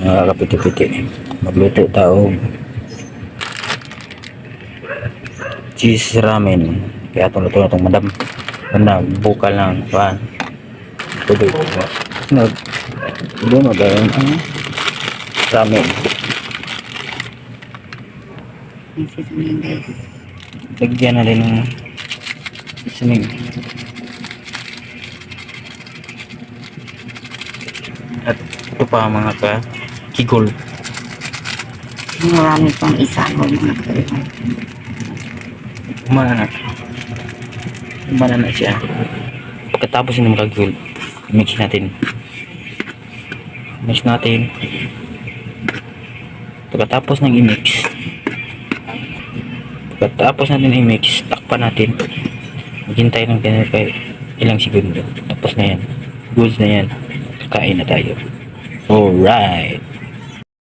kapiti-piti. Magluto tao cheese ramen. Kaya luto na itong madam. Bukal lang. Kuhan. Tubig. Doon magayon ang ramen. Seasoning guys. Lagyan na rin ng seasoning. At ito pa mga kigol. Marami pang isa mo mga kaibigan. Umana na siya. Pagkatapos ng kagul, mix natin. Pagkatapos ng i-mix, takpan natin. Maghintay ng ilang segundo. Tapos na yan. Goods na yan. Kakain na tayo. Alright.